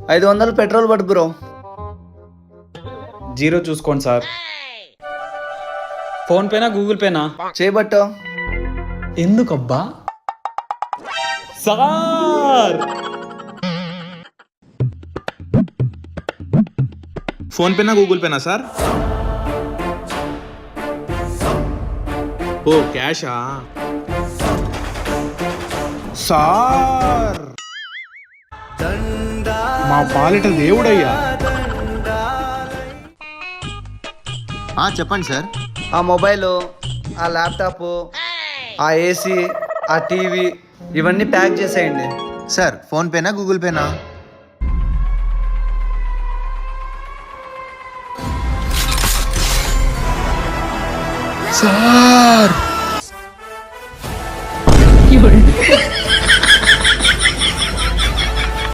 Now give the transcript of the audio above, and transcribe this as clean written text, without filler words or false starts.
500 petrol పట్టు bro. Zero చూసుకోండి sir. Phone పేనా గూగుల్ పేనా? చేయబట్టు. ఎందుకబ్బా సార్? ఫోన్ పేనా గూగుల్ పేనా సార్? ఓ క్యాషా సార్? మా పాలిట దేవుడయ్యా. చెప్పండి సార్. ఆ మొబైలు, ఆ ల్యాప్టాప్, ఆ ఏసీ, ఆ టీవీ ఇవన్నీ ప్యాక్ చేసేయండి. సార్ ఫోన్ పేనా గూగుల్ పేనా? సార్